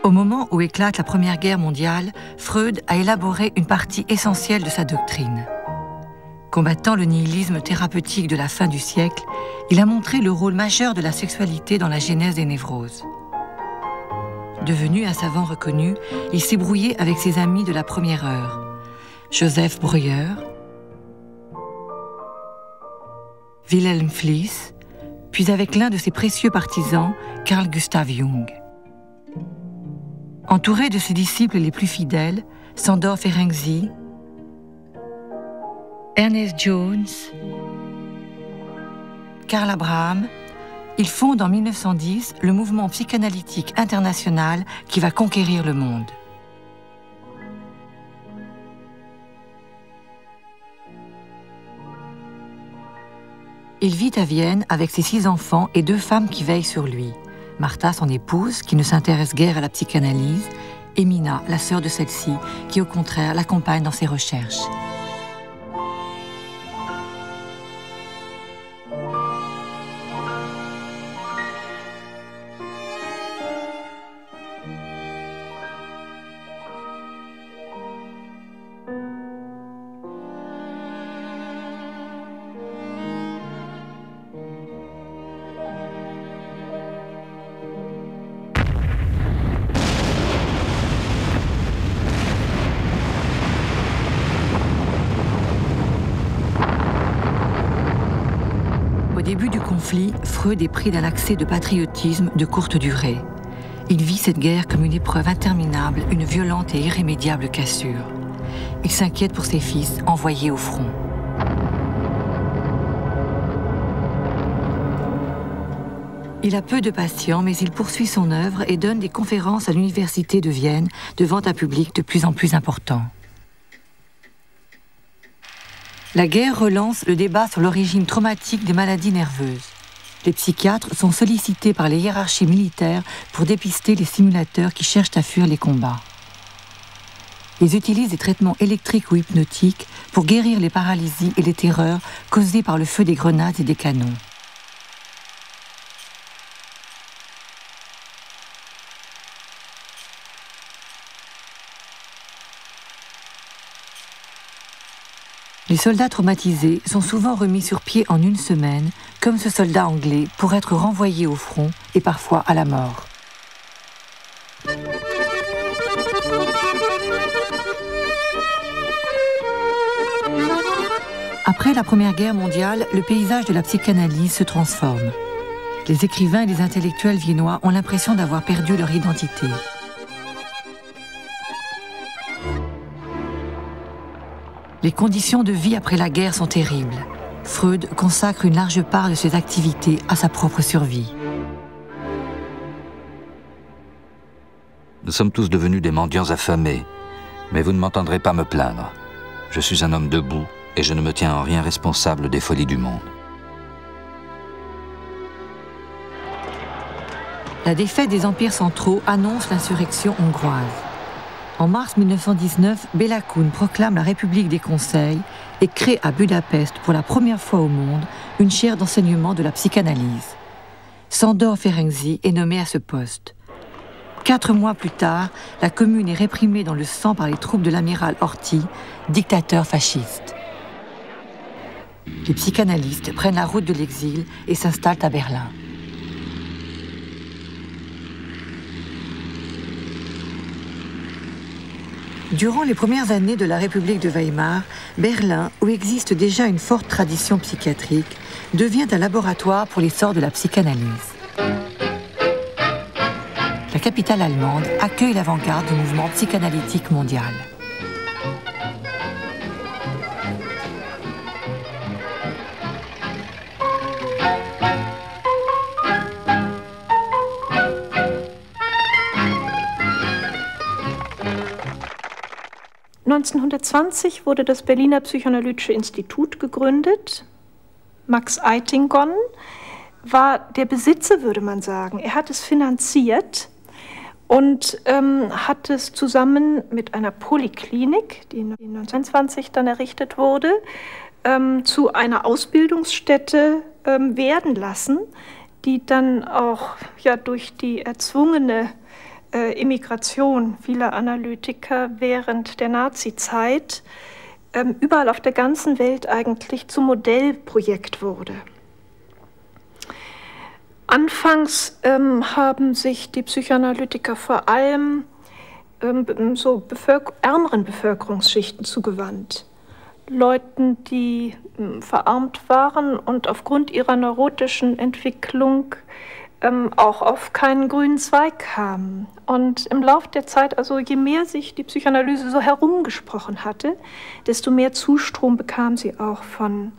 Au moment où éclate la Première Guerre mondiale, Freud a élaboré une partie essentielle de sa doctrine. Combattant le nihilisme thérapeutique de la fin du siècle, il a montré le rôle majeur de la sexualité dans la genèse des névroses. Devenu un savant reconnu, il s'est brouillé avec ses amis de la première heure, Joseph Breuer, Wilhelm Fliess, puis avec l'un de ses précieux partisans, Carl Gustav Jung. Entouré de ses disciples les plus fidèles, Sándor Ferenczi, Ernest Jones, Karl Abraham, il fonde en 1910 le mouvement psychanalytique international qui va conquérir le monde. Il vit à Vienne avec ses 6 enfants et 2 femmes qui veillent sur lui. Martha, son épouse, qui ne s'intéresse guère à la psychanalyse, et Mina, la sœur de celle-ci, qui au contraire l'accompagne dans ses recherches. Au début du conflit, Freud est pris d'un accès de patriotisme de courte durée. Il vit cette guerre comme une épreuve interminable, une violente et irrémédiable cassure. Il s'inquiète pour ses fils envoyés au front. Il a peu de patients, mais il poursuit son œuvre et donne des conférences à l'université de Vienne devant un public de plus en plus important. La guerre relance le débat sur l'origine traumatique des maladies nerveuses. Les psychiatres sont sollicités par les hiérarchies militaires pour dépister les simulateurs qui cherchent à fuir les combats. Ils utilisent des traitements électriques ou hypnotiques pour guérir les paralysies et les terreurs causées par le feu des grenades et des canons. Les soldats traumatisés sont souvent remis sur pied en une semaine, comme ce soldat anglais, pour être renvoyé au front et parfois à la mort. Après la Première Guerre mondiale, le paysage de la psychanalyse se transforme. Les écrivains et les intellectuels viennois ont l'impression d'avoir perdu leur identité. Les conditions de vie après la guerre sont terribles. Freud consacre une large part de ses activités à sa propre survie. Nous sommes tous devenus des mendiants affamés, mais vous ne m'entendrez pas me plaindre. Je suis un homme debout et je ne me tiens en rien responsable des folies du monde. La défaite des empires centraux annonce l'insurrection hongroise. En mars 1919, Béla Kun proclame la République des Conseils et crée à Budapest pour la première fois au monde une chaire d'enseignement de la psychanalyse. Sándor Ferenczi est nommé à ce poste. 4 mois plus tard, la commune est réprimée dans le sang par les troupes de l'amiral Horthy, dictateur fasciste. Les psychanalystes prennent la route de l'exil et s'installent à Berlin. Durant les premières années de la République de Weimar, Berlin, où existe déjà une forte tradition psychiatrique, devient un laboratoire pour l'essor de la psychanalyse. La capitale allemande accueille l'avant-garde du mouvement psychanalytique mondial. (1920) wurde das Berliner Psychoanalytische Institut gegründet. Max Eitingon war der Besitzer, würde man sagen. Er hat es finanziert und hat es zusammen mit einer Poliklinik, die 1920 dann errichtet wurde, zu einer Ausbildungsstätte werden lassen, die dann auch durch die erzwungene Immigration vieler Analytiker während der Nazizeit überall auf der ganzen Welt eigentlich zum Modellprojekt wurde. Anfangs haben sich die Psychoanalytiker vor allem ärmeren Bevölkerungsschichten zugewandt. Leuten, die verarmt waren und aufgrund ihrer neurotischen Entwicklung auch auf keinen grünen Zweig kamen. Und im Laufe der Zeit, also je mehr sich die Psychoanalyse so herumgesprochen hatte, desto mehr Zustrom bekam sie auch von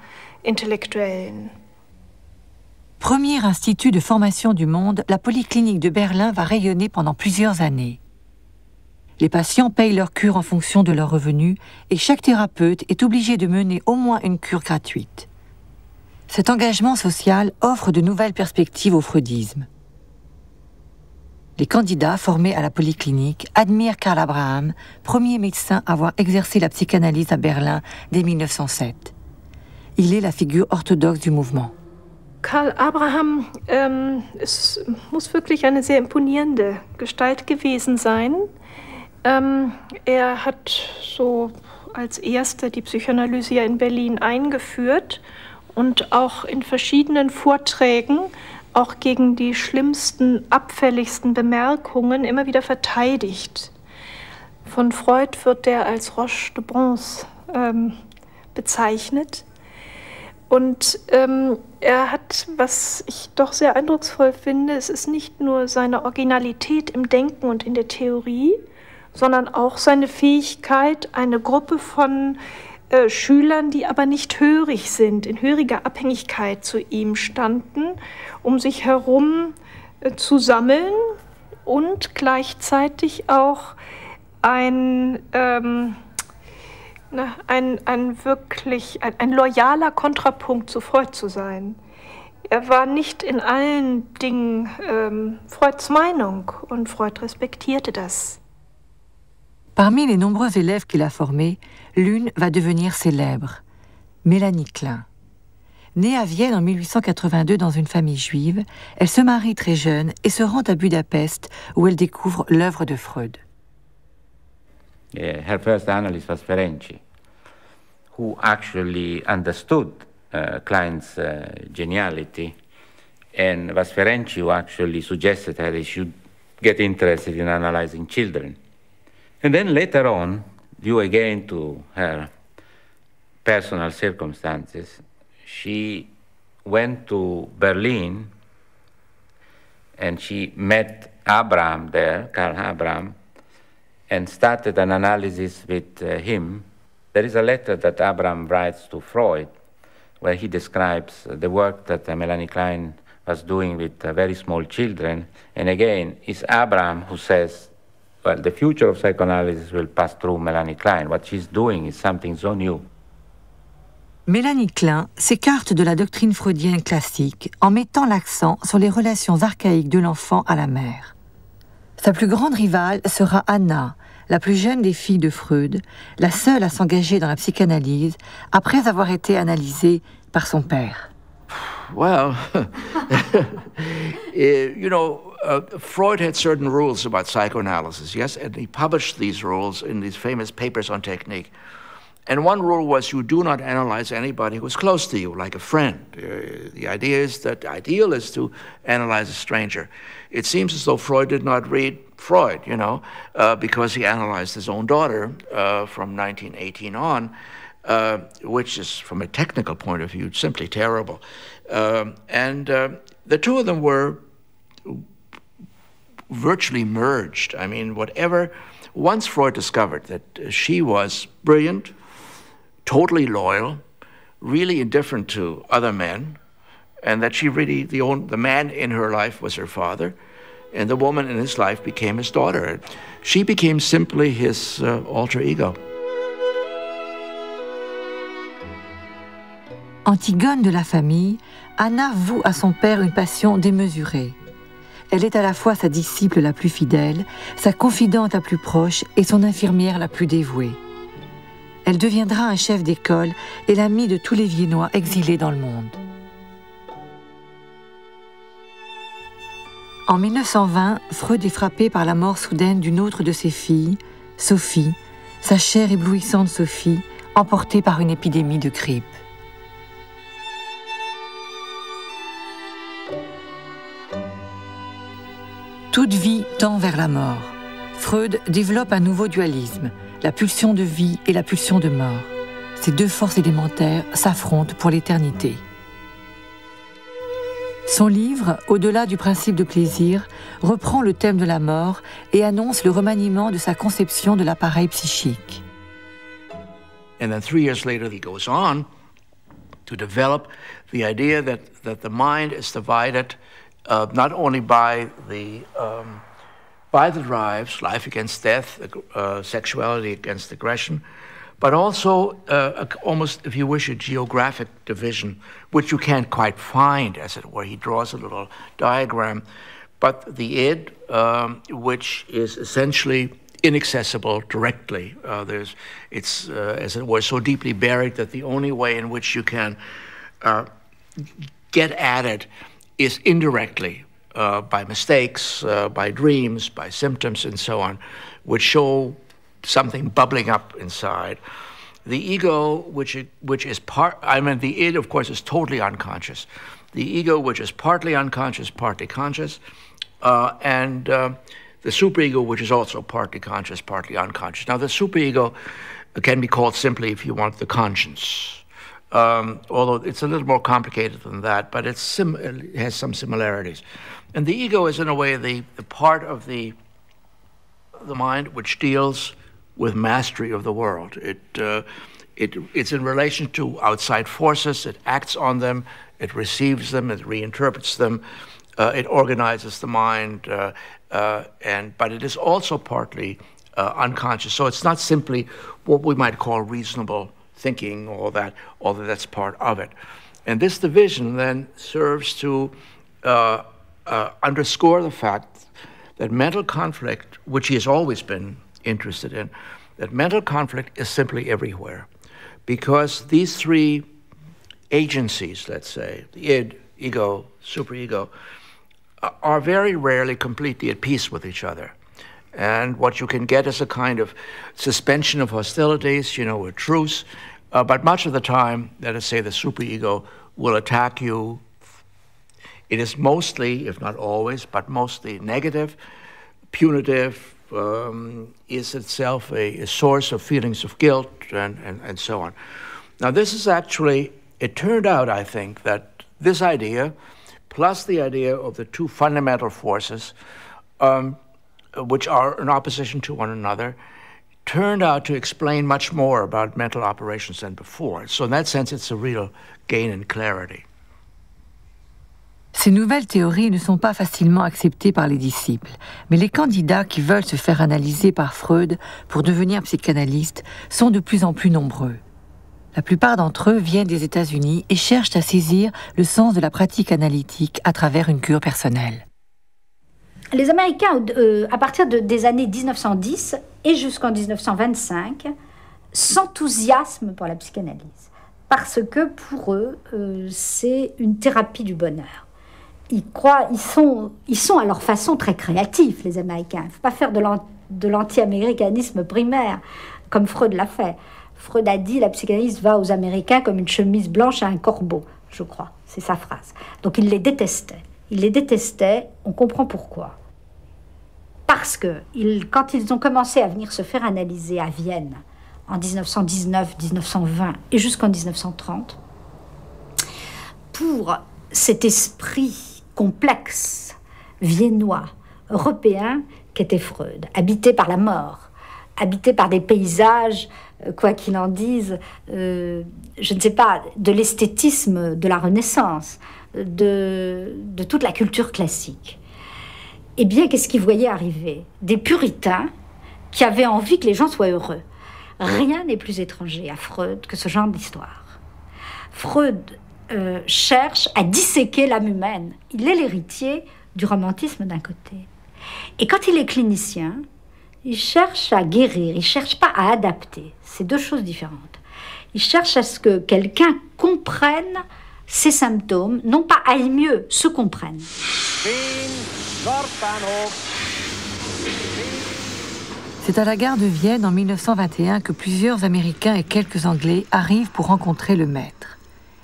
Intellektuellen. Premier institut de formation du monde, la Polyclinique de Berlin va rayonner pendant plusieurs années. Les patients payent leur cure en fonction de leurs revenus et chaque thérapeute est obligé de mener au moins une cure gratuite. Cet engagement social offre de nouvelles perspectives au freudisme. Les candidats formés à la Polyclinique admirent Karl Abraham, premier médecin à avoir exercé la psychanalyse à Berlin dès 1907. Il est la figure orthodoxe du Mouvement. Karl Abraham es muss wirklich eine sehr imponierende Gestalt gewesen sein. Er hat so als erster die Psychoanalyse ja in Berlin eingeführt und auch in verschiedenen Vorträgen auch gegen die schlimmsten, abfälligsten Bemerkungen immer wieder verteidigt. Von Freud wird er als Roche de Bronze bezeichnet. Und er hat, was ich doch sehr eindrucksvoll finde, es ist nicht nur seine Originalität im Denken und in der Theorie, sondern auch seine Fähigkeit, eine Gruppe von Schülern, die aber nicht hörig sind, in höriger Abhängigkeit zu ihm standen, um sich herum zu sammeln und gleichzeitig auch ein loyaler Kontrapunkt zu Freud zu sein. Er war nicht in allen Dingen Freuds Meinung und Freud respektierte das. Parmi les nombreux élèves qu'il a formés, l'une va devenir célèbre, Mélanie Klein. Née à Vienne en 1882 dans une famille juive, elle se marie très jeune et se rend à Budapest où elle découvre l'œuvre de Freud. Her first analyst was Ferenczi, who actually understood Klein's geniality, and was Ferenczi who actually suggested that he should get interested in analyzing children. And then later on, due again to her personal circumstances, she went to Berlin and she met Abraham there, Karl Abraham, and started an analysis with him. There is a letter that Abraham writes to Freud where he describes the work that Melanie Klein was doing with very small children. And again, it's Abraham who says, well, the future of psychoanalysis will pass through Melanie Klein. What she's doing is something so new. Mélanie Klein s'écarte de la doctrine freudienne classique en mettant l'accent sur les relations archaïques de l'enfant à la mère. Sa plus grande rivale sera Anna, la plus jeune des filles de Freud, la seule à s'engager dans la psychanalyse après avoir été analysée par son père. Well, Freud had certain rules about psychoanalysis, yes, and he published these rules in these famous papers on technique. And one rule was you do not analyze anybody who's close to you, like a friend. The idea is that the ideal is to analyze a stranger. It seems as though Freud did not read Freud, because he analyzed his own daughter from 1918 on, which is, from a technical point of view, simply terrible. And the two of them were virtually merged. I mean, once Freud discovered that she was brilliant, totally loyal, really indifferent to other men, and that she really, the man in her life was her father, and the woman in his life became his daughter. She became simply his alter ego. Antigone de la famille, Anna voue à son père une passion démesurée. Elle est à la fois sa disciple la plus fidèle, sa confidente la plus proche et son infirmière la plus dévouée. Elle deviendra un chef d'école et l'amie de tous les Viennois exilés dans le monde. En 1920, Freud est frappé par la mort soudaine d'une autre de ses filles, Sophie, sa chère éblouissante Sophie, emportée par une épidémie de grippe. Toute vie tend vers la mort. Freud développe un nouveau dualisme, la pulsion de vie et la pulsion de mort. Ces deux forces élémentaires s'affrontent pour l'éternité. Son livre, Au-delà du principe de plaisir, reprend le thème de la mort et annonce le remaniement de sa conception de l'appareil psychique. And then 3 years later, he goes on to develop the idea that the mind is divided not only by the drives, life against death, sexuality against aggression, but also almost, if you wish, a geographic division, which you can't quite find, as it were. He draws a little diagram. But the id, which is essentially inaccessible directly, it's, as it were, so deeply buried that the only way in which you can get at it is indirectly, by mistakes, by dreams, by symptoms, and so on, which show something bubbling up inside. The ego, which is the id, of course, is totally unconscious. The ego, which is partly unconscious, partly conscious, and the superego, which is also partly conscious, partly unconscious. Now, the superego can be called simply, if you want, the conscience. Although it's a little more complicated than that, but it has some similarities. And the ego is, in a way, the part of the mind which deals with mastery of the world. It's in relation to outside forces. It acts on them. It receives them. It reinterprets them. It organizes the mind. But it is also partly unconscious. So it's not simply what we might call reasonable thinking, although that's part of it. And this division then serves to underscore the fact that mental conflict, which he has always been interested in, that mental conflict is simply everywhere. Because these three agencies, let's say, the id, ego, superego, are very rarely completely at peace with each other. And what you can get is a kind of suspension of hostilities, a truce. But much of the time, let us say, the superego will attack you. It is mostly, if not always, but mostly negative, punitive, is itself a source of feelings of guilt, and so on. Now, this is actually, it turned out, I think, that this idea, plus the idea of the two fundamental forces, which are in opposition to one another, turned out to explain much more about mental operations than before. So in that sense, it's a real gain in clarity. Ces nouvelles théories ne sont pas facilement acceptées par les disciples, mais les candidats qui veulent se faire analyser par Freud pour devenir psychanalystes sont de plus en plus nombreux. La plupart d'entre eux viennent des États-Unis et cherchent à saisir le sens de la pratique analytique à travers une cure personnelle. Les Américains, à partir des années 1910 et jusqu'en 1925, s'enthousiasment pour la psychanalyse, parce que pour eux, c'est une thérapie du bonheur. Ils sont à leur façon très créatifs, les Américains. Il ne faut pas faire de l'anti-américanisme primaire, comme Freud l'a fait. Freud a dit « la psychanalyse va aux Américains comme une chemise blanche à un corbeau », je crois, c'est sa phrase. Donc il les détestait. Ils les détestaient, on comprend pourquoi. Parce que quand ils ont commencé à venir se faire analyser à Vienne, en 1919, 1920 et jusqu'en 1930, pour cet esprit complexe, viennois, européen, qu'était Freud, habité par la mort, habité par des paysages, quoi qu'il en dise, je ne sais pas, de l'esthétisme de la Renaissance, de toute la culture classique. Eh bien, qu'est-ce qu'ils voyaient arriver? Des puritains qui avaient envie que les gens soient heureux. Rien n'est plus étranger à Freud que ce genre d'histoire. Freud cherche à disséquer l'âme humaine. Il est l'héritier du romantisme d'un côté. Et quand il est clinicien, il cherche à guérir, il ne cherche pas à adapter. C'est deux choses différentes. Il cherche à ce que quelqu'un comprenne ses symptômes, non pas aille mieux, se comprenne. C'est à la gare de Vienne en 1921 que plusieurs Américains et quelques Anglais arrivent pour rencontrer le maître.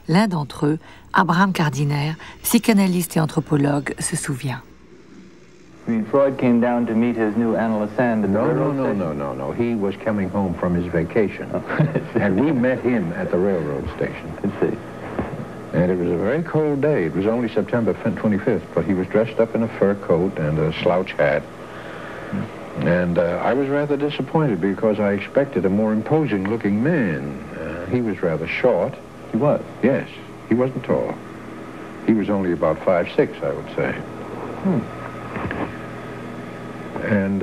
L'un d'entre eux, Abraham Gardiner, psychanalyste et anthropologue, se souvient. Freud came down to meet his new analyst at the railroad station? No. He was coming home from his vacation. And we met him at the railroad station. Let's see. And it was a very cold day. It was only September 25th, but he was dressed up in a fur coat and a slouch hat. And I was rather disappointed because I expected a more imposing-looking man. He was rather short. He was? Yes. He wasn't tall. He was only about 5'6", I would say. And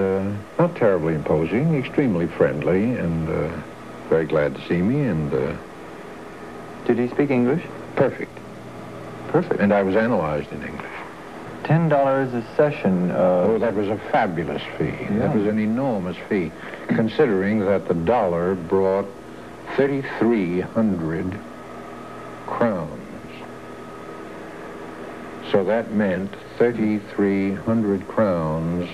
not terribly imposing, extremely friendly, and very glad to see me, and... Did he speak English? Perfect. Perfect. And I was analyzed in English. $10 a session. Oh, that was a fabulous fee. Yeah. That was an enormous fee, considering that the dollar brought 3,300 crowns. So that meant 3,300 crowns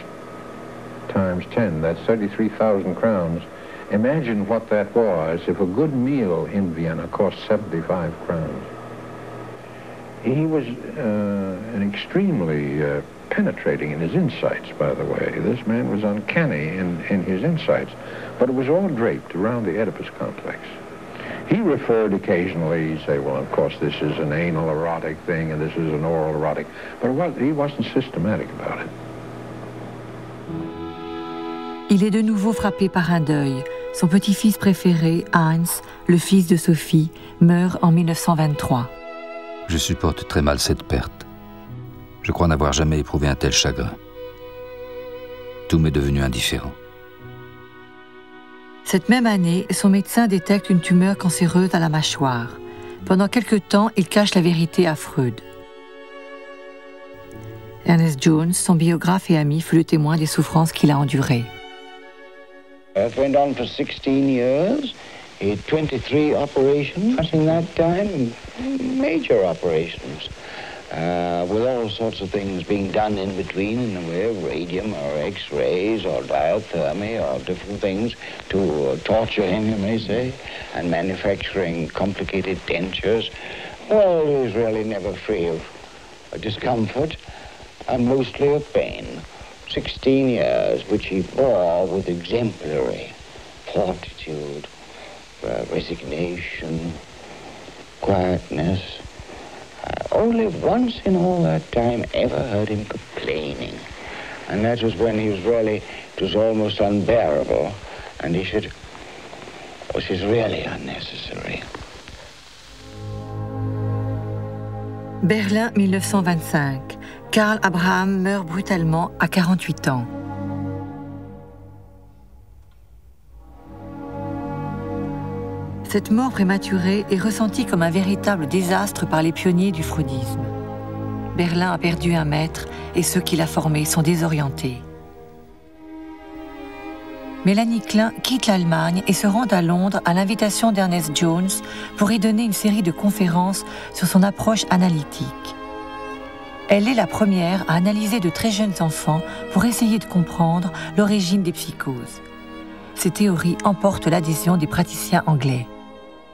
times 10. That's 33,000 crowns. Imagine what that was if a good meal in Vienna cost 75 crowns. He was an extremely penetrating in his insights, by the way. This man was uncanny in his insights, but it was all draped around the Oedipus complex. He referred occasionally, he'd say, well, of course, this is an anal erotic thing and this is an oral erotic, but he wasn't systematic about it. Il est de nouveau frappé par un deuil. Son petit-fils préféré, Heinz, le fils de Sophie, meurt en 1923. Je supporte très mal cette perte. Je crois n'avoir jamais éprouvé un tel chagrin. Tout m'est devenu indifférent. Cette même année, son médecin détecte une tumeur cancéreuse à la mâchoire. Pendant quelque temps, il cache la vérité à Freud. Ernest Jones, son biographe et ami, fut le témoin des souffrances qu'il a endurées. It went on for 16 years. He had 23 operations in that time, major operations, with all sorts of things being done in between in the way of radium or X-rays or diathermy or different things to torture him, you may say, and manufacturing complicated dentures. Well, he was really never free of discomfort and mostly of pain. 16 years, which he bore with exemplary fortitude, resignation, quietness. Only once in all that time ever heard him complaining. And that was when he was really, it was almost unbearable. And he said, this is really unnecessary. Berlin, 1925. Karl Abraham meurt brutalement à 48 ans. Cette mort prématurée est ressentie comme un véritable désastre par les pionniers du freudisme. Berlin a perdu un maître et ceux qui l'a formé sont désorientés. Mélanie Klein quitte l'Allemagne et se rend à Londres à l'invitation d'Ernest Jones pour y donner une série de conférences sur son approche analytique. Elle est la première à analyser de très jeunes enfants pour essayer de comprendre l'origine des psychoses. Ces théories emportent l'adhésion des praticiens anglais.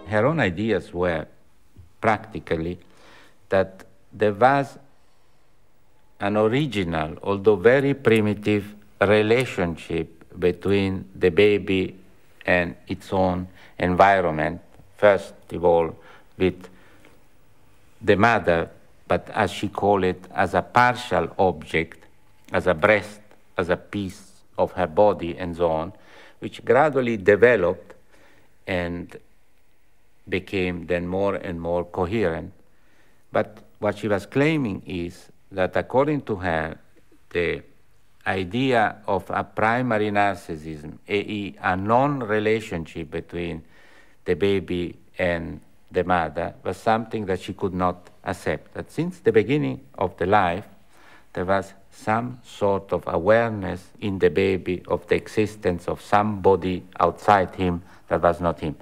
Her own ideas were practically that there was an original, although very primitive, relationship between the baby and its own environment, first of all with the mother, but as she called it, as a partial object, as a breast, as a piece of her body and so on, which gradually developed and became then more and more coherent. But what she was claiming is that according to her, the idea of a primary narcissism, i.e. a non-relationship between the baby and the mother, was something that she could not accept. That since the beginning of the life, there was some sort of awareness in the baby of the existence of somebody outside him that was not him.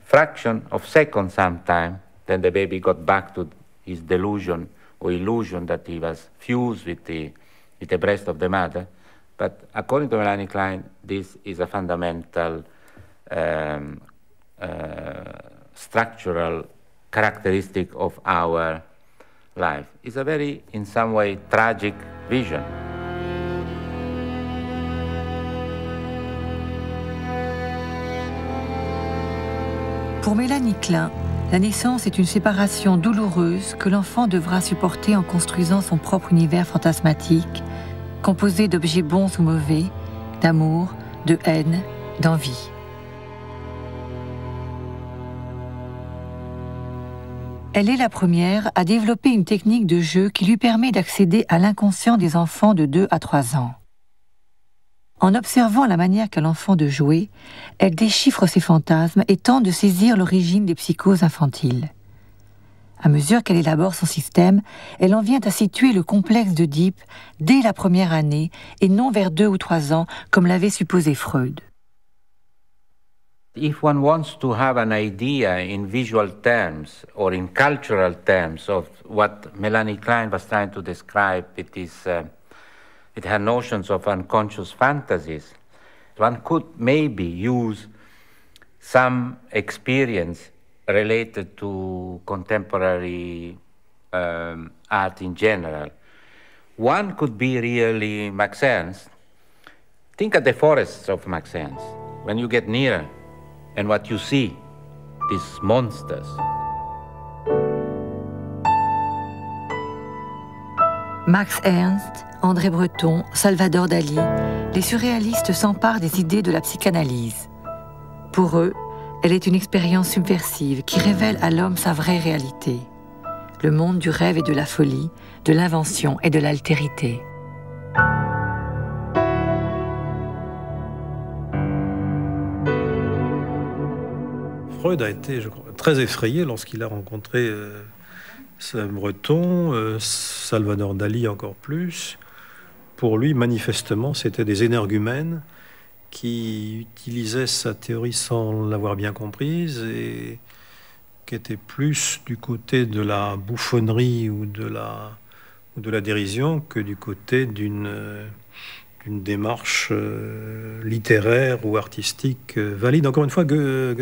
Fraction of seconds sometime, then the baby got back to his delusion or illusion that he was fused with the with the breast of the mother. But according to Melanie Klein, this is a fundamental structural characteristic of our life. It's a very, in some way, tragic vision. Pour Mélanie Klein, la naissance est une séparation douloureuse que l'enfant devra supporter en construisant son propre univers fantasmatique, composé d'objets bons ou mauvais, d'amour, de haine, d'envie. Elle est la première à développer une technique de jeu qui lui permet d'accéder à l'inconscient des enfants de 2 à 3 ans. En observant la manière qu'a l'enfant de jouer, elle déchiffre ses fantasmes et tente de saisir l'origine des psychoses infantiles. À mesure qu'elle élabore son système, elle en vient à situer le complexe d'Oedipe dès la première année et non vers 2 ou 3 ans comme l'avait supposé Freud. If one wants to have an idea in visual terms or in cultural terms of what Melanie Klein was trying to describe with her notions of unconscious fantasies, one could maybe use some experience related to contemporary art in general. One could be really Max Ernst. Think of the forests of Max Ernst. When you get nearer, and what you see, these monsters. Max Ernst, André Breton, Salvador Dali, les surréalistes s'emparent des idées de la psychanalyse. Pour eux, elle est une expérience subversive qui révèle à l'homme sa vraie réalité. Le monde du rêve et de la folie, de l'invention et de l'altérité. Freud a été, je crois, très effrayé lorsqu'il a rencontré Breton, Salvador Dali encore plus. Pour lui, manifestement, c'était des énergumènes qui utilisaient sa théorie sans l'avoir bien comprise et qui étaient plus du côté de la bouffonnerie ou de la dérision que du côté d'une démarche littéraire ou artistique valide. Encore une fois,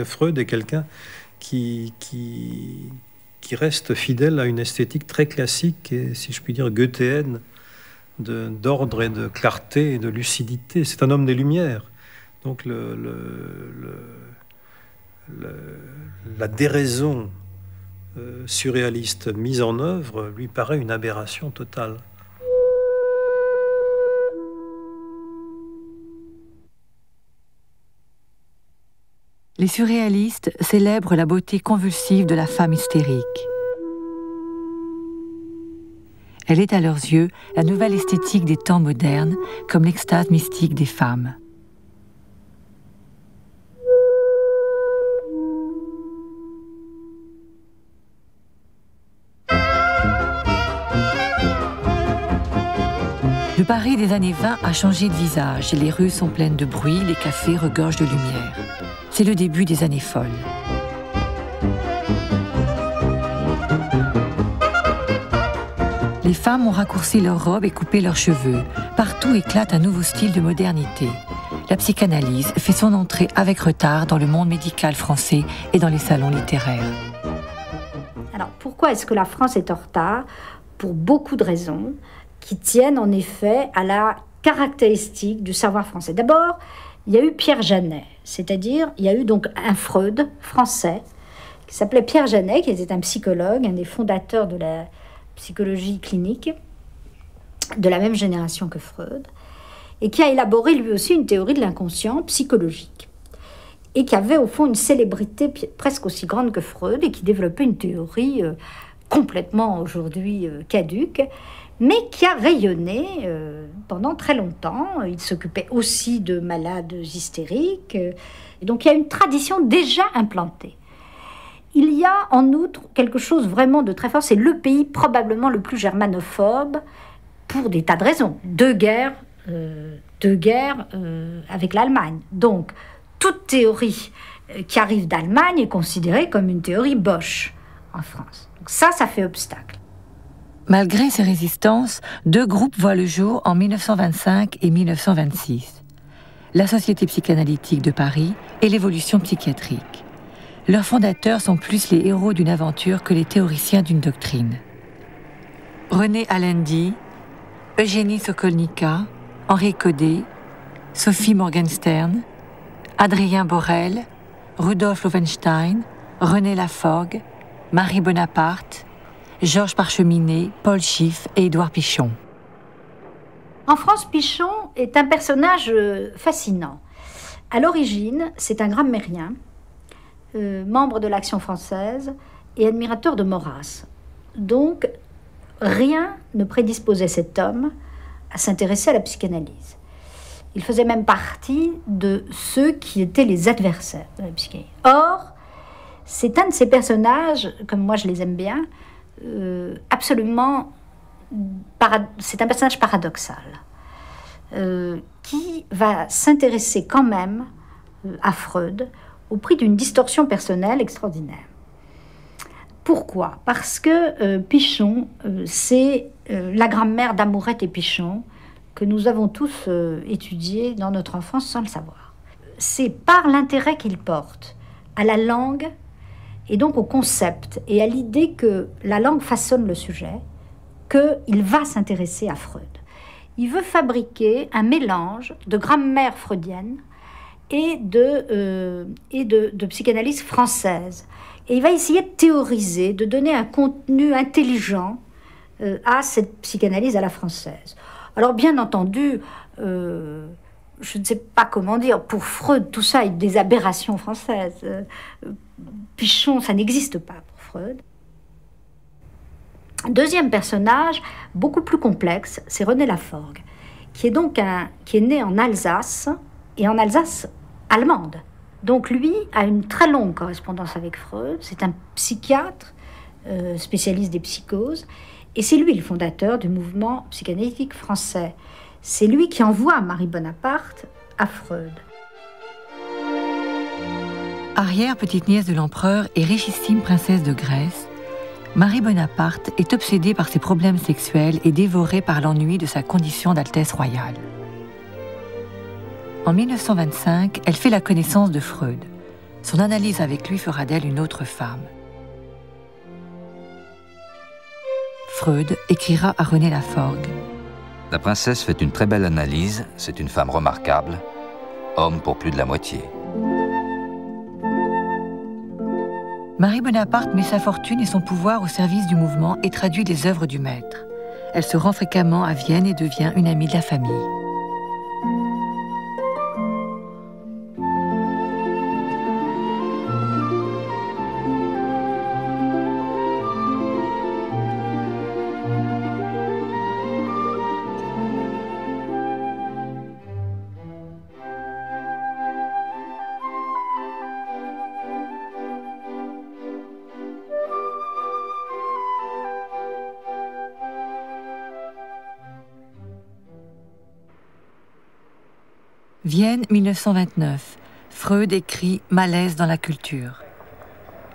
Freud est quelqu'un qui reste fidèle à une esthétique très classique et, si je puis dire, goethéenne, d'ordre et de clarté et de lucidité. C'est un homme des Lumières. Donc la déraison surréaliste mise en œuvre lui paraît une aberration totale. Les surréalistes célèbrent la beauté convulsive de la femme hystérique. Elle est à leurs yeux la nouvelle esthétique des temps modernes, comme l'extase mystique des femmes. Le Paris des années 20 a changé de visage. Les rues sont pleines de bruit, les cafés regorgent de lumière. C'est le début des années folles. Les femmes ont raccourci leurs robes et coupé leurs cheveux. Partout éclate un nouveau style de modernité. La psychanalyse fait son entrée avec retard dans le monde médical français et dans les salons littéraires. Alors, pourquoi est-ce que la France est en retard? Pour beaucoup de raisons qui tiennent en effet à la caractéristique du savoir français. D'abord, il y a eu Pierre Janet, c'est-à-dire il y a eu donc un Freud français qui s'appelait Pierre Janet, qui était un psychologue, un des fondateurs de la psychologie clinique, de la même génération que Freud, et qui a élaboré lui aussi une théorie de l'inconscient psychologique, et qui avait au fond une célébrité presque aussi grande que Freud, et qui développait une théorie complètement aujourd'hui caduque, mais qui a rayonné pendant très longtemps. Il s'occupait aussi de malades hystériques. Et donc il y a une tradition déjà implantée. Il y a en outre quelque chose vraiment de très fort, c'est le pays probablement le plus germanophobe pour des tas de raisons. Deux guerres avec l'Allemagne. Donc toute théorie qui arrive d'Allemagne est considérée comme une théorie Bosch en France. Donc ça fait obstacle. Malgré ces résistances, 2 groupes voient le jour en 1925 et 1926. La Société psychanalytique de Paris et l'Évolution psychiatrique. Leurs fondateurs sont plus les héros d'une aventure que les théoriciens d'une doctrine. René Alendi, Eugénie Sokolnika, Henri Codet, Sophie Morgenstern, Adrien Borel, Rudolf Loewenstein, René Laforgue, Marie Bonaparte, Georges Parcheminet, Paul Schiff et Édouard Pichon. En France, Pichon est un personnage fascinant. À l'origine, c'est un grammairien, membre de l'Action française et admirateur de Maurras. Donc, rien ne prédisposait cet homme à s'intéresser à la psychanalyse. Il faisait même partie de ceux qui étaient les adversaires de la psychanalyse. Or, c'est un de ces personnages, comme moi je les aime bien, c'est un personnage paradoxal, qui va s'intéresser quand même à Freud au prix d'une distorsion personnelle extraordinaire. Pourquoi ? Parce que Pichon, c'est la grammaire d'Amourette et Pichon que nous avons tous étudié dans notre enfance sans le savoir. C'est par l'intérêt qu'il porte à la langue et donc au concept et à l'idée que la langue façonne le sujet qu'il va s'intéresser à Freud. Il veut fabriquer un mélange de grammaire freudienne et de psychanalyse française. Et il va essayer de théoriser, de donner un contenu intelligent à cette psychanalyse à la française. Alors bien entendu, je ne sais pas comment dire, pour Freud, tout ça est des aberrations françaises. Pichon, ça n'existe pas pour Freud. Deuxième personnage, beaucoup plus complexe, c'est René Laforgue, qui est né en Alsace, et en Alsace allemande. Donc lui a une très longue correspondance avec Freud, c'est un psychiatre spécialiste des psychoses, et c'est lui le fondateur du mouvement psychanalytique français. C'est lui qui envoie Marie Bonaparte à Freud. Arrière-petite-nièce de l'empereur et richissime princesse de Grèce, Marie Bonaparte est obsédée par ses problèmes sexuels et dévorée par l'ennui de sa condition d'altesse royale. En 1925, elle fait la connaissance de Freud. Son analyse avec lui fera d'elle une autre femme. Freud écrira à René Laforgue. La princesse fait une très belle analyse, c'est une femme remarquable, homme pour plus de la moitié. Marie Bonaparte met sa fortune et son pouvoir au service du mouvement et traduit les œuvres du maître. Elle se rend fréquemment à Vienne et devient une amie de la famille. Vienne, 1929. Freud écrit « Malaise dans la culture ».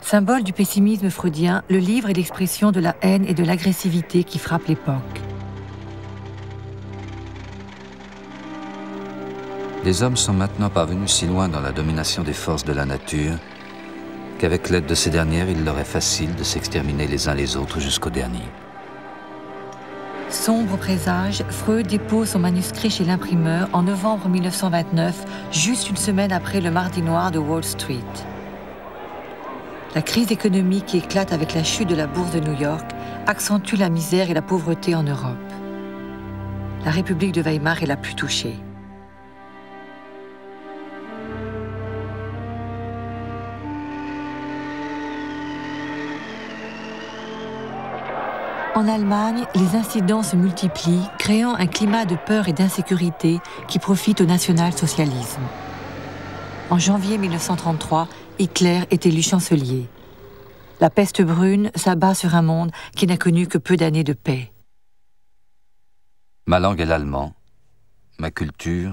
Symbole du pessimisme freudien, le livre est l'expression de la haine et de l'agressivité qui frappent l'époque. Les hommes sont maintenant parvenus si loin dans la domination des forces de la nature qu'avec l'aide de ces dernières, il leur est facile de s'exterminer les uns les autres jusqu'au dernier. Sombre présage, Freud dépose son manuscrit chez l'imprimeur en novembre 1929, juste une semaine après le Mardi Noir de Wall Street. La crise économique qui éclate avec la chute de la bourse de New York accentue la misère et la pauvreté en Europe. La République de Weimar est la plus touchée. En Allemagne, les incidents se multiplient, créant un climat de peur et d'insécurité qui profite au national-socialisme. En janvier 1933, Hitler est élu chancelier. La peste brune s'abat sur un monde qui n'a connu que peu d'années de paix. Ma langue est l'allemand, ma culture,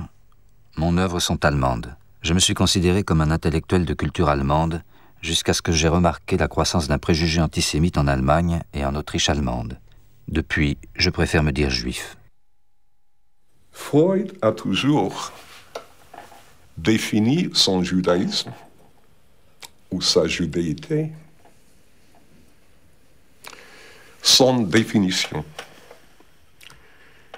mon œuvre sont allemandes. Je me suis considéré comme un intellectuel de culture allemande jusqu'à ce que j'ai remarqué la croissance d'un préjugé antisémite en Allemagne et en Autriche allemande. Depuis, je préfère me dire juif. Freud a toujours défini son judaïsme ou sa judéité sans définition.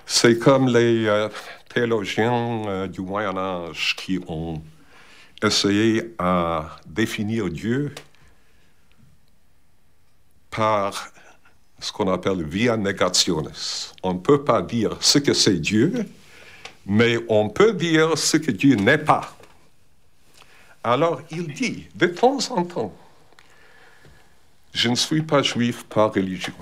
C'est comme les théologiens du Moyen-Âge qui ont essayé à définir Dieu par ce qu'on appelle via negationis. On ne peut pas dire ce que c'est Dieu, mais on peut dire ce que Dieu n'est pas. Alors il dit, de temps en temps, je ne suis pas juif par religion.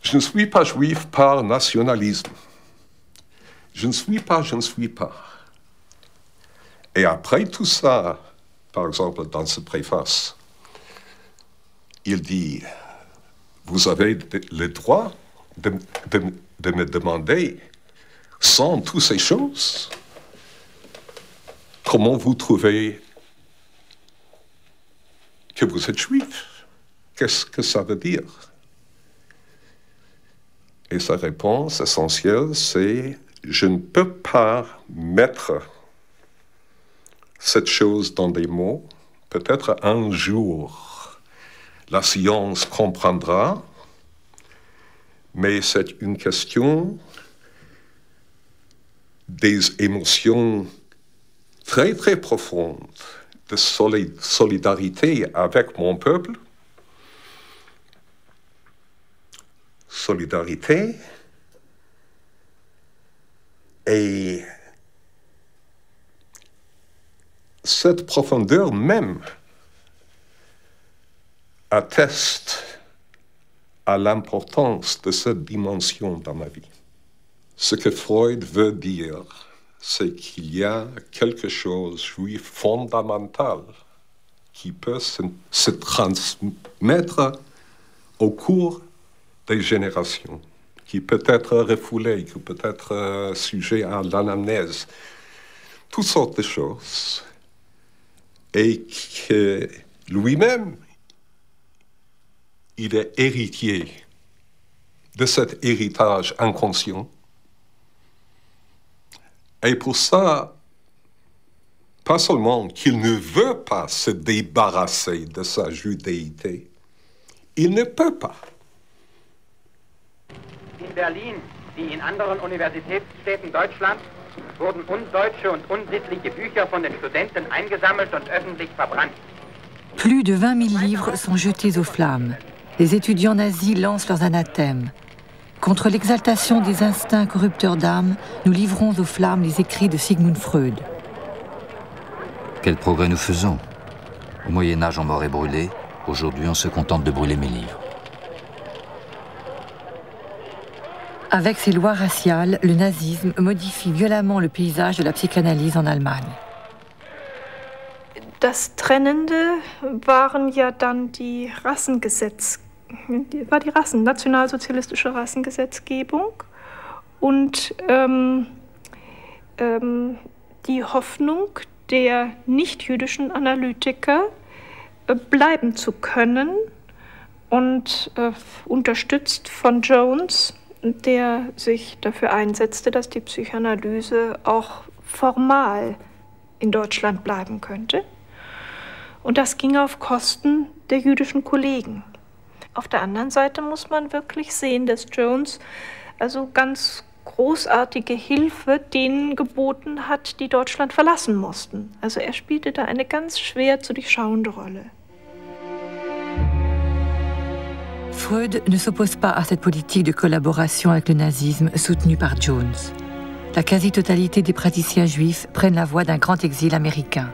Je ne suis pas juif par nationalisme. Je ne suis pas. Et après tout ça, par exemple, dans ce préface, il dit, vous avez le droit de me demander, sans toutes ces choses, comment vous trouvez que vous êtes juif? Qu'est-ce que ça veut dire? Et sa réponse essentielle, c'est « Je ne peux pas mettre cette chose dans des mots. Peut-être un jour, la science comprendra, mais c'est une question des émotions très, très profondes, de solidarité avec mon peuple, solidarité et cette profondeur même atteste à l'importance de cette dimension dans ma vie. Ce que Freud veut dire, c'est qu'il y a quelque chose de juif fondamental qui peut se transmettre au cours des générations, qui peut être refoulé, qui peut être sujet à l'anamnèse, toutes sortes de choses, et que lui-même, il est héritier de cet héritage inconscient. Et pour ça, pas seulement qu'il ne veut pas se débarrasser de sa judéité, il ne peut pas. In Berlin, wie in anderen Universitätsstädten Deutschlands, wurden undeutsche und unsittliche Bücher von den Studenten eingesammelt und öffentlich verbrannt. Plus de 20 000 livres sont jetés aux flammes. Les étudiants nazis lancent leurs anathèmes. Contre l'exaltation des instincts corrupteurs d'âme, nous livrons aux flammes les écrits de Sigmund Freud. Quel progrès nous faisons. Au Moyen-Âge, on m'aurait brûlé. Aujourd'hui, on se contente de brûler mes livres. Avec ses lois raciales, le nazisme modifie violemment le paysage de la psychanalyse en Allemagne. Das Trennende waren ja dann die nationalsozialistische Rassengesetzgebung und die Hoffnung der nicht-jüdischen Analytiker bleiben zu können und unterstützt von Jones, der sich dafür einsetzte, dass die Psychoanalyse auch formal in Deutschland bleiben könnte. Und das ging auf Kosten der jüdischen Kollegen. Auf der anderen Seite muss man wirklich sehen, dass Jones also ganz großartige Hilfe denen geboten hat, die Deutschland verlassen mussten. Also er spielte da eine ganz schwer zu durchschauende Rolle. Freud ne s'oppose pas à cette politique de collaboration avec le nazisme soutenue par Jones. La quasi-totalité des praticiens juifs prennent la voie d'un grand exil américain.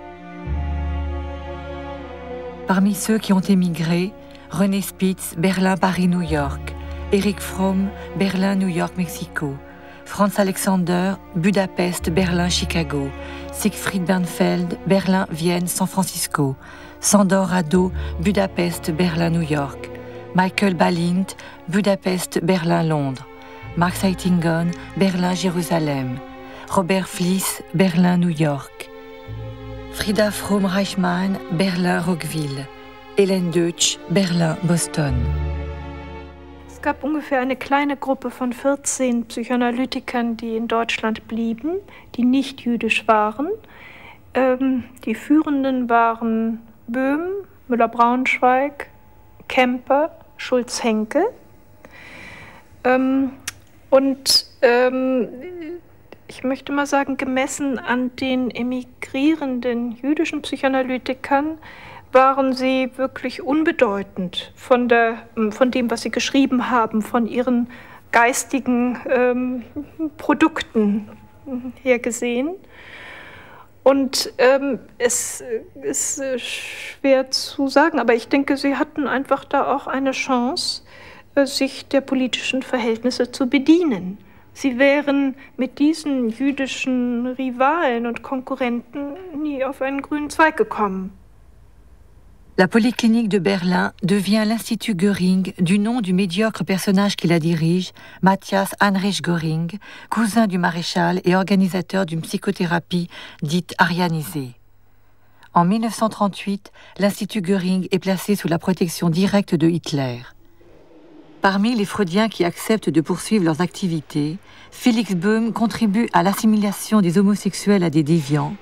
Parmi ceux qui ont émigré, René Spitz, Berlin, Paris, New York, Erich Fromm, Berlin, New York, Mexico, Franz Alexander, Budapest, Berlin, Chicago, Siegfried Bernfeld, Berlin, Vienne, San Francisco, Sandor Rado, Budapest, Berlin, New York, Michael Balint, Budapest, Berlin, Londres, Mark Seitingon, Berlin, Jérusalem, Robert Fliess, Berlin, New York, Frida Fromm-Reichmann, Berlin, Rockville, Hélène Deutsch, Berlin, Boston. Es gab ungefähr eine kleine Gruppe von 14 Psychoanalytikern, die in Deutschland blieben, die nicht jüdisch waren. Die Führenden waren Böhm, Müller-Braunschweig, Kemper, Schulz-Henke. Ich möchte mal sagen, gemessen an den emigrierenden jüdischen Psychoanalytikern waren sie wirklich unbedeutend von dem, was sie geschrieben haben, von ihren geistigen Produkten her gesehen. Und es ist schwer zu sagen, aber ich denke, sie hatten einfach da auch eine Chance, sich der politischen Verhältnisse zu bedienen. Sie wären mit diesen jüdischen Rivalen und Konkurrenten nie auf einen grünen Zweig gekommen. La Polyclinique de Berlin devient l'Institut Göring du nom du médiocre personnage qui la dirige, Matthias Heinrich Göring, cousin du maréchal et organisateur d'une psychothérapie dite arianisée. En 1938, l'Institut Göring est placé sous la protection directe de Hitler. Parmi les freudiens qui acceptent de poursuivre leurs activités, Félix Böhm contribue à l'assimilation des homosexuels à des déviants.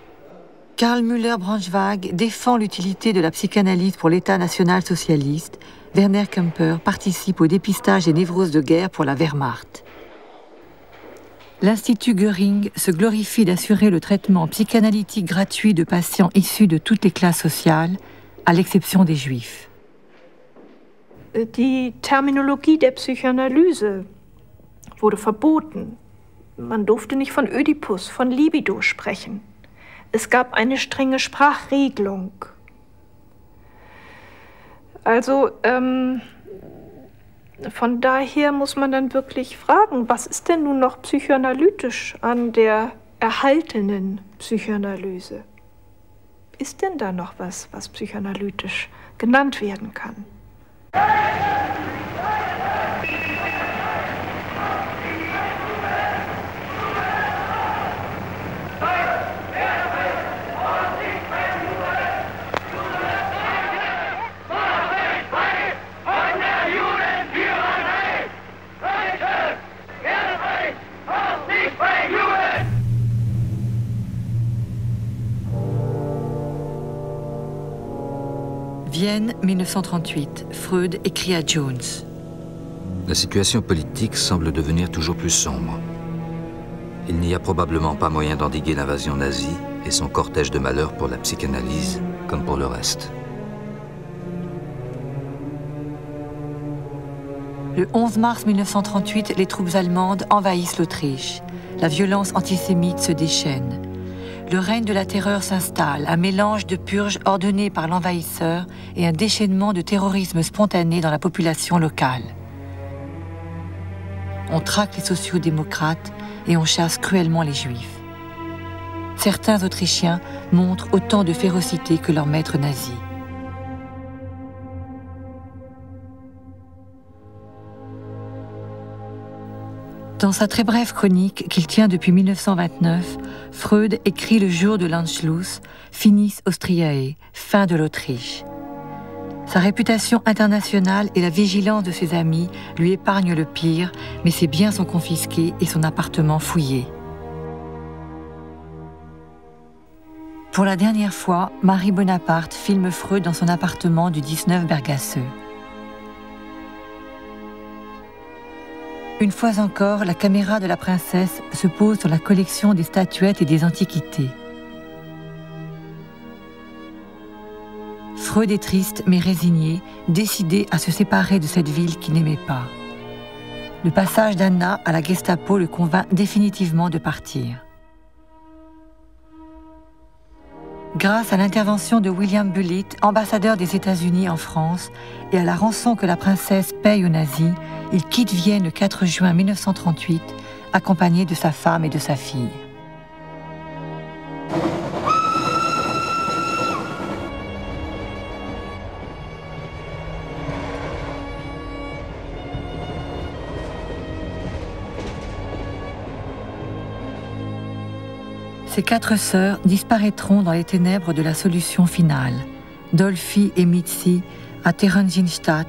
Karl Müller-Braunschweig défend l'utilité de la psychanalyse pour l'État national-socialiste. Werner Kemper participe au dépistage des névroses de guerre pour la Wehrmacht. L'Institut Göring se glorifie d'assurer le traitement psychanalytique gratuit de patients issus de toutes les classes sociales, à l'exception des Juifs. Die Terminologie der Psychoanalyse wurde verboten. Man durfte nicht von Ödipus, von Libido sprechen. Es gab eine strenge Sprachregelung. Also von daher muss man dann wirklich fragen, was ist denn nun noch psychoanalytisch an der erhaltenen Psychoanalyse? Ist denn da noch was psychoanalytisch genannt werden kann? Vienne, 1938. Freud écrit à Jones. La situation politique semble devenir toujours plus sombre. Il n'y a probablement pas moyen d'endiguer l'invasion nazie et son cortège de malheurs pour la psychanalyse, comme pour le reste. Le 11 mars 1938, les troupes allemandes envahissent l'Autriche. La violence antisémite se déchaîne. Le règne de la terreur s'installe, un mélange de purges ordonnées par l'envahisseur et un déchaînement de terrorisme spontané dans la population locale. On traque les sociaux-démocrates et on chasse cruellement les juifs. Certains Autrichiens montrent autant de férocité que leurs maîtres nazis. Dans sa très brève chronique qu'il tient depuis 1929, Freud écrit le jour de l'Anschluss, Finis Austriae, fin de l'Autriche. Sa réputation internationale et la vigilance de ses amis lui épargnent le pire, mais ses biens sont confisqués et son appartement fouillé. Pour la dernière fois, Marie Bonaparte filme Freud dans son appartement du 19 Bergasse. Une fois encore, la caméra de la princesse se pose sur la collection des statuettes et des antiquités. Freud est triste mais résigné, décidé à se séparer de cette ville qu'il n'aimait pas. Le passage d'Anna à la Gestapo le convainc définitivement de partir. Grâce à l'intervention de William Bullitt, ambassadeur des États-Unis en France, et à la rançon que la princesse paye aux nazis, il quitte Vienne le 4 juin 1938, accompagné de sa femme et de sa fille. Ces 4 sœurs disparaîtront dans les ténèbres de la solution finale. Dolphy et Mitzi à Theresienstadt,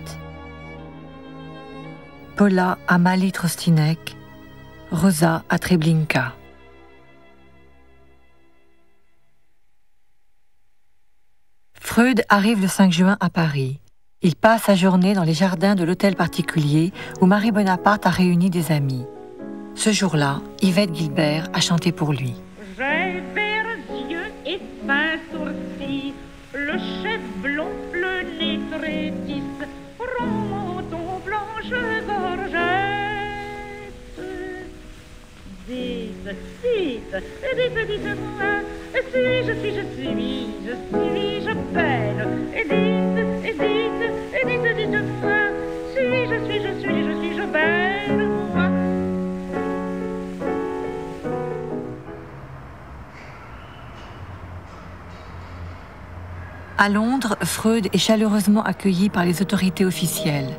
Paula à Mali-Trostinek, Rosa à Treblinka. Freud arrive le 5 juin à Paris. Il passe sa journée dans les jardins de l'hôtel particulier où Marie Bonaparte a réuni des amis. Ce jour-là, Yvette Guilbert a chanté pour lui. J'ai verts yeux et fins sourcils, le chef blond, le nez très tisse, rond menton, blanche gorgette. Dites, dites-moi, suis-je belle? Dites-moi, suis-je belle, moi? À Londres, Freud est chaleureusement accueilli par les autorités officielles.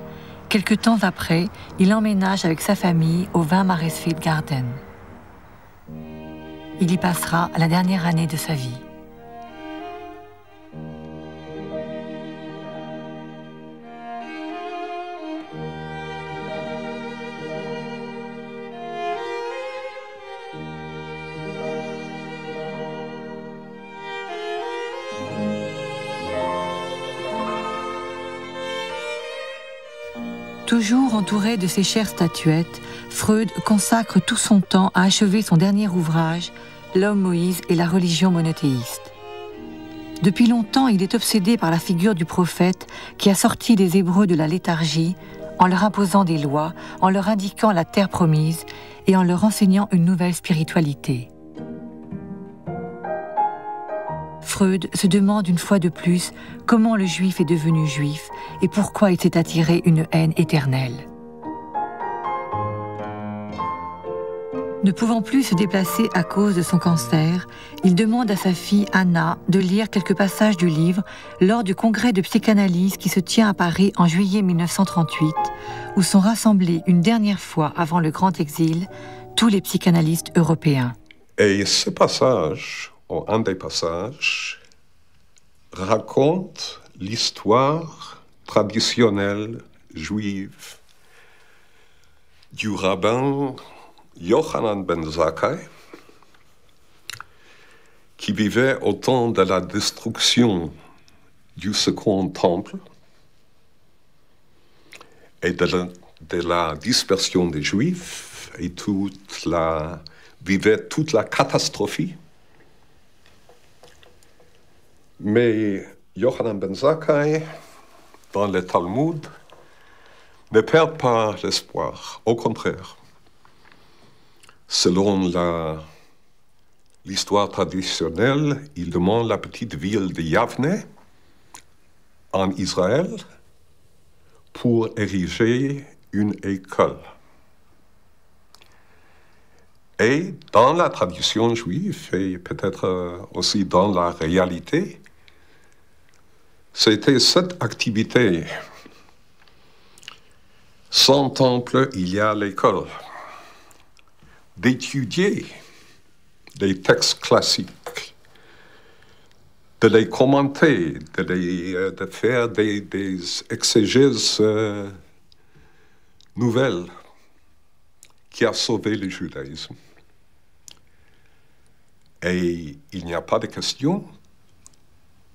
Quelque temps après, il emménage avec sa famille au 20 Maresfield Garden. Il y passera la dernière année de sa vie. Toujours entouré de ses chères statuettes, Freud consacre tout son temps à achever son dernier ouvrage, L'homme Moïse et la religion monothéiste. Depuis longtemps, il est obsédé par la figure du prophète qui a sorti les Hébreux de la léthargie en leur imposant des lois, en leur indiquant la terre promise et en leur enseignant une nouvelle spiritualité. Freud se demande une fois de plus comment le juif est devenu juif et pourquoi il s'est attiré une haine éternelle. Ne pouvant plus se déplacer à cause de son cancer, il demande à sa fille Anna de lire quelques passages du livre lors du congrès de psychanalyse qui se tient à Paris en juillet 1938, où sont rassemblés une dernière fois avant le grand exil tous les psychanalystes européens. Et ce passage, ou un des passages, raconte l'histoire traditionnelle juive du rabbin Yochanan ben Zakkai, qui vivait au temps de la destruction du Second Temple et de la dispersion des Juifs et vivait toute la catastrophe. Mais Yochanan ben Zakkai, dans le Talmud, ne perd pas l'espoir, au contraire. Selon l'histoire traditionnelle, il demande la petite ville de Yavne, en Israël, pour ériger une école. Et dans la tradition juive, et peut-être aussi dans la réalité, c'était cette activité. Sans temple, il y a l'école. D'étudier des textes classiques, de les commenter, de faire des exégèses nouvelles qui a sauvé le judaïsme. Et il n'y a pas de question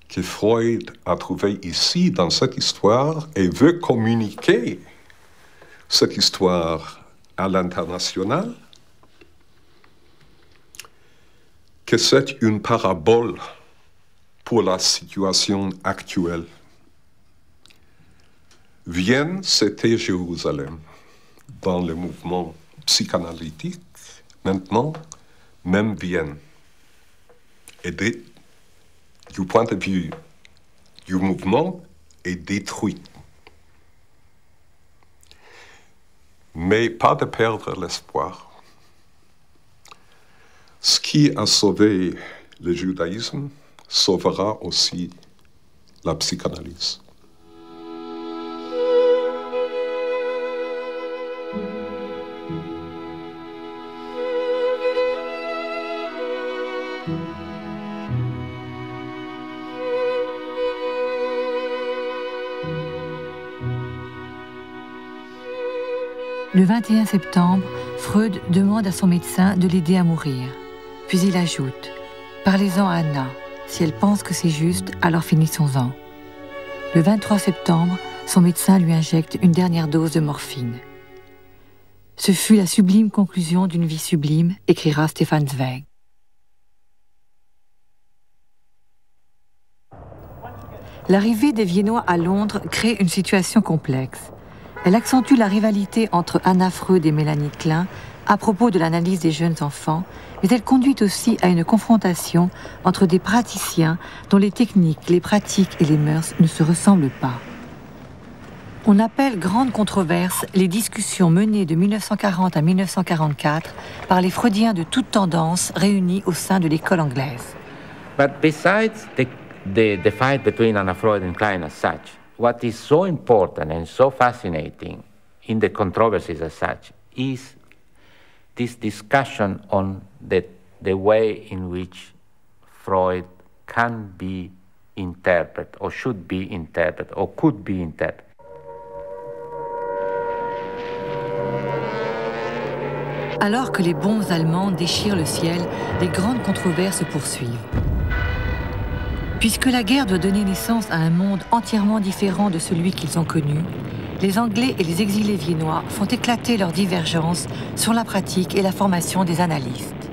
que Freud a trouvé ici dans cette histoire et veut communiquer cette histoire à l'international, que c'est une parabole pour la situation actuelle. Vienne, c'était Jérusalem. Dans le mouvement psychanalytique, maintenant, même Vienne. Et du point de vue du mouvement, est détruite. Mais pas de perdre l'espoir. Ce qui a sauvé le judaïsme sauvera aussi la psychanalyse. Le 21 septembre, Freud demande à son médecin de l'aider à mourir. Puis il ajoute « Parlez-en à Anna. Si elle pense que c'est juste, alors finissons-en. » Le 23 septembre, son médecin lui injecte une dernière dose de morphine. Ce fut la sublime conclusion d'une vie sublime, écrira Stefan Zweig. L'arrivée des Viennois à Londres crée une situation complexe. Elle accentue la rivalité entre Anna Freud et Mélanie Klein à propos de l'analyse des jeunes enfants, mais elle conduit aussi à une confrontation entre des praticiens dont les techniques, les pratiques et les mœurs ne se ressemblent pas. On appelle grande controverse les discussions menées de 1940 à 1944 par les Freudiens de toutes tendances réunis au sein de l'école anglaise. But besides the fight between Anna Freud and Klein as such, what is so important and so fascinating in the controversies as such is this discussion on the way in which Freud can be interpreted, or should be interpreted, or could be interpreted. Alors que les bombes allemandes déchirent le ciel, les grandes controverses se poursuivent. Puisque la guerre doit donner naissance à un monde entièrement différent de celui qu'ils ont connu, les Anglais et les exilés viennois font éclater leurs divergences sur la pratique et la formation des analystes.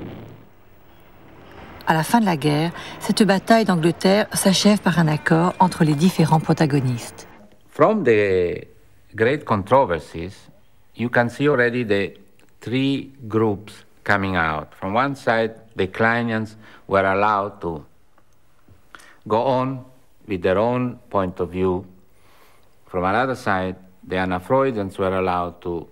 À la fin de la guerre, cette bataille d'Angleterre s'achève par un accord entre les différents protagonistes. From the great controversies, you can see already the three groups coming out. From one side, the Kleinians were allowed to go on with their own point of view. From another side, the Anna Freudians were allowed to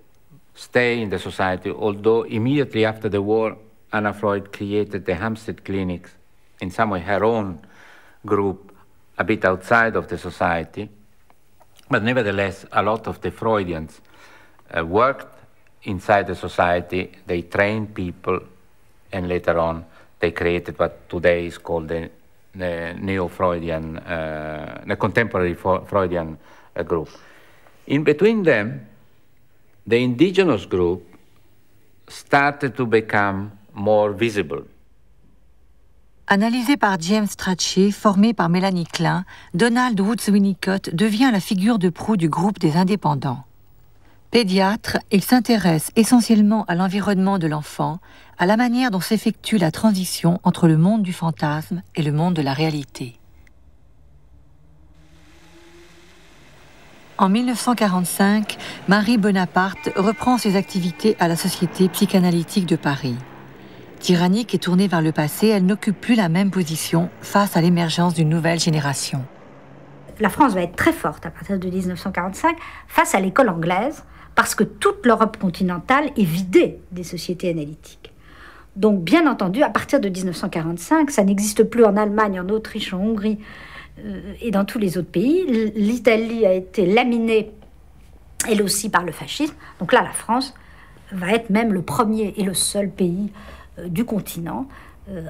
stay in the society, although immediately after the war, Anna Freud created the Hampstead Clinics, in some way her own group, a bit outside of the society. But nevertheless, a lot of the Freudians worked inside the society. They trained people, and later on, they created what today is called the neo-Freudian, the contemporary Freudian group. In between them, the indigenous group started to become more visible. Analysé par James Strachey, formé par Mélanie Klein, Donald Woods Winnicott devient la figure de proue du groupe des indépendants. Pédiatre, il s'intéresse essentiellement à l'environnement de l'enfant, à la manière dont s'effectue la transition entre le monde du fantasme et le monde de la réalité. En 1945, Marie Bonaparte reprend ses activités à la Société psychanalytique de Paris. Tyrannique et tournée vers le passé, elle n'occupe plus la même position face à l'émergence d'une nouvelle génération. La France va être très forte à partir de 1945 face à l'école anglaise, parce que toute l'Europe continentale est vidée des sociétés analytiques. Donc, bien entendu, à partir de 1945, ça n'existe plus en Allemagne, en Autriche, en Hongrie et dans tous les autres pays. L'Italie a été laminée, elle aussi, par le fascisme. Donc là, la France va être même le premier et le seul pays du continent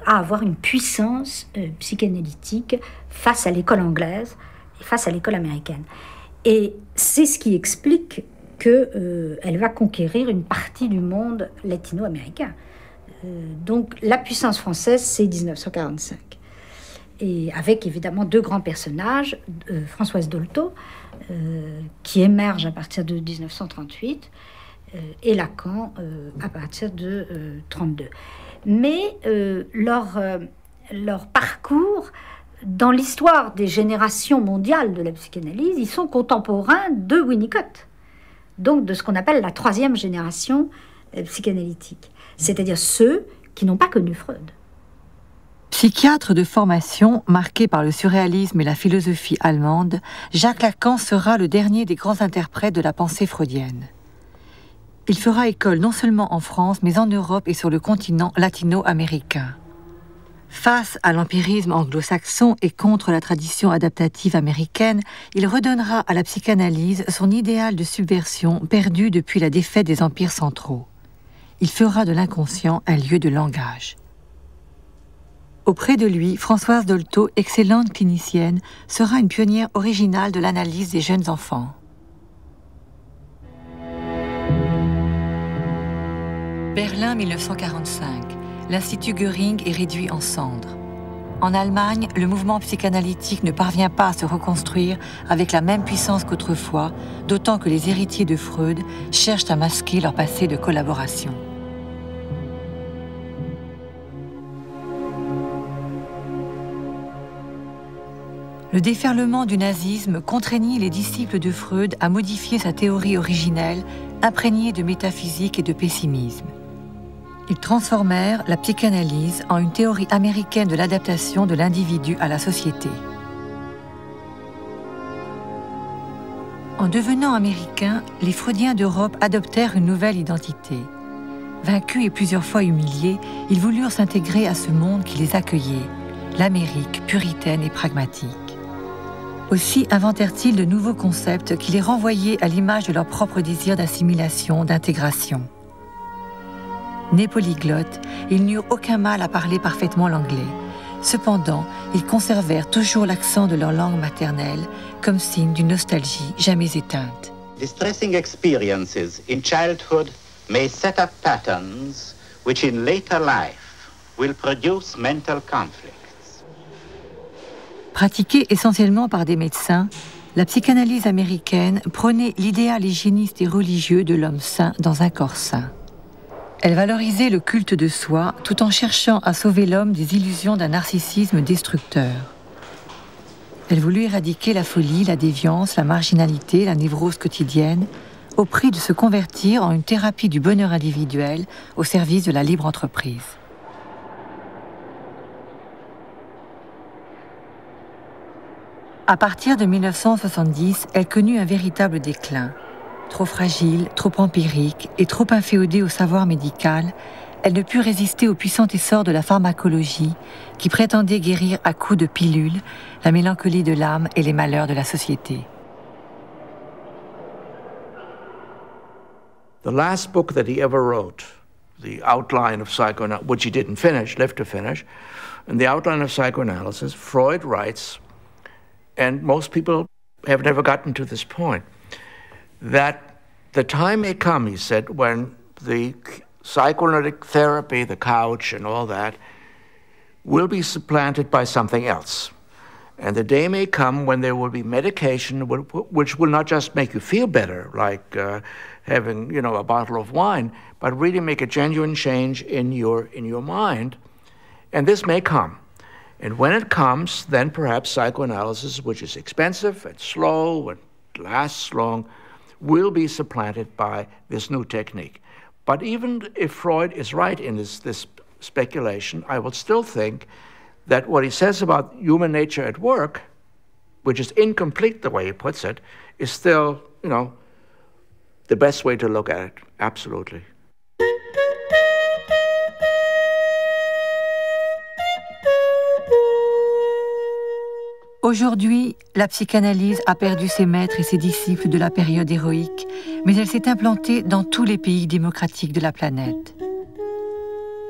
à avoir une puissance psychanalytique face à l'école anglaise et face à l'école américaine. Et c'est ce qui explique qu'elle va conquérir une partie du monde latino-américain. Donc la puissance française, c'est 1945. Et avec évidemment deux grands personnages, Françoise Dolto, qui émerge à partir de 1938, et Lacan à partir de 1932. Mais leur parcours, dans l'histoire des générations mondiales de la psychanalyse, ils sont contemporains de Winnicott, donc de ce qu'on appelle la troisième génération psychanalytique, c'est-à-dire ceux qui n'ont pas connu Freud. Psychiatre de formation, marqué par le surréalisme et la philosophie allemande, Jacques Lacan sera le dernier des grands interprètes de la pensée freudienne. Il fera école non seulement en France, mais en Europe et sur le continent latino-américain. Face à l'empirisme anglo-saxon et contre la tradition adaptative américaine, il redonnera à la psychanalyse son idéal de subversion perdu depuis la défaite des empires centraux. Il fera de l'inconscient un lieu de langage. Auprès de lui, Françoise Dolto, excellente clinicienne, sera une pionnière originale de l'analyse des jeunes enfants. Berlin 1945. L'Institut Göring est réduit en cendres. En Allemagne, le mouvement psychanalytique ne parvient pas à se reconstruire avec la même puissance qu'autrefois, d'autant que les héritiers de Freud cherchent à masquer leur passé de collaboration. Le déferlement du nazisme contraignit les disciples de Freud à modifier sa théorie originelle, imprégnée de métaphysique et de pessimisme. Ils transformèrent la psychanalyse en une théorie américaine de l'adaptation de l'individu à la société. En devenant américains, les Freudiens d'Europe adoptèrent une nouvelle identité. Vaincus et plusieurs fois humiliés, ils voulurent s'intégrer à ce monde qui les accueillait, l'Amérique puritaine et pragmatique. Aussi inventèrent-ils de nouveaux concepts qui les renvoyaient à l'image de leur propre désir d'assimilation, d'intégration. Nés polyglottes, ils n'eurent aucun mal à parler parfaitement l'anglais. Cependant, ils conservèrent toujours l'accent de leur langue maternelle, comme signe d'une nostalgie jamais éteinte. Distressing experiences in childhood may set up patterns which in later life will produce mental conflicts. Pratiquée essentiellement par des médecins, la psychanalyse américaine prônait l'idéal hygiéniste et religieux de l'homme sain dans un corps sain. Elle valorisait le culte de soi tout en cherchant à sauver l'homme des illusions d'un narcissisme destructeur. Elle voulut éradiquer la folie, la déviance, la marginalité, la névrose quotidienne, au prix de se convertir en une thérapie du bonheur individuel au service de la libre entreprise. À partir de 1970, elle connut un véritable déclin. Trop fragile, trop empirique et trop inféodée au savoir médical, elle ne put résister au puissant essor de la pharmacologie qui prétendait guérir à coups de pilules la mélancolie de l'âme et les malheurs de la société. The last book that he ever wrote, the outline of psychoanalysis, which he didn't finish, lived to finish, and the outline of psychoanalysis, Freud writes, and most people have never gotten to this point, that the time may come, he said, when the psychoanalytic therapy, the couch and all that, will be supplanted by something else. And the day may come when there will be medication which will not just make you feel better, like having, a bottle of wine, but really make a genuine change in your mind. And this may come. And when it comes, then perhaps psychoanalysis, which is expensive and slow and lasts long, will be supplanted by this new technique. But even if Freud is right in this speculation, I would still think that what he says about human nature at work, which is incomplete the way he puts it, is still, the best way to look at it, absolutely. Aujourd'hui, la psychanalyse a perdu ses maîtres et ses disciples de la période héroïque, mais elle s'est implantée dans tous les pays démocratiques de la planète.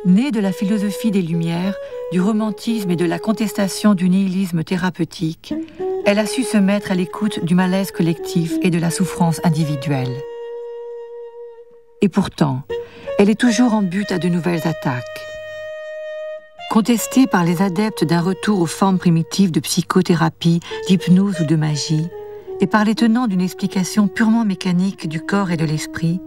Née de la philosophie des Lumières, du romantisme et de la contestation du nihilisme thérapeutique, elle a su se mettre à l'écoute du malaise collectif et de la souffrance individuelle. Et pourtant, elle est toujours en butte à de nouvelles attaques. Contestée par les adeptes d'un retour aux formes primitives de psychothérapie, d'hypnose ou de magie, et par les tenants d'une explication purement mécanique du corps et de l'esprit,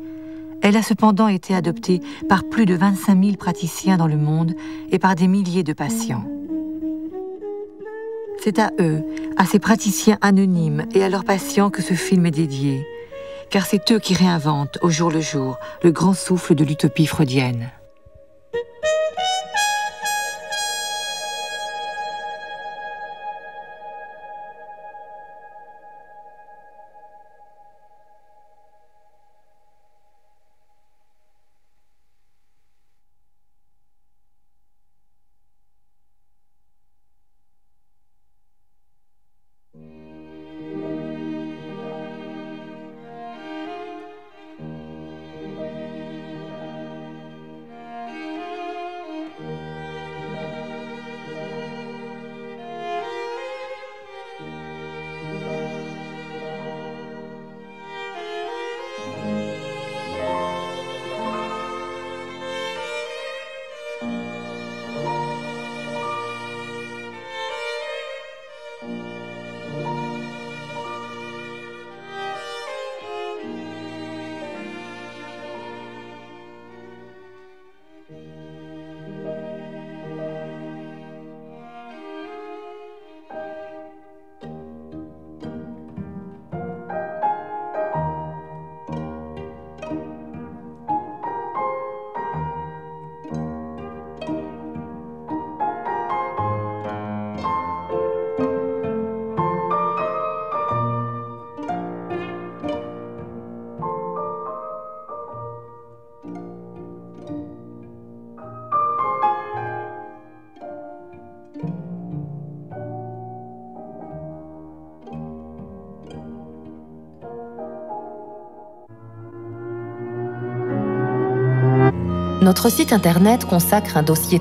elle a cependant été adoptée par plus de 25 000 praticiens dans le monde et par des milliers de patients. C'est à eux, à ces praticiens anonymes et à leurs patients que ce film est dédié, car c'est eux qui réinventent au jour le jour le grand souffle de l'utopie freudienne. Notre site internet consacre un dossier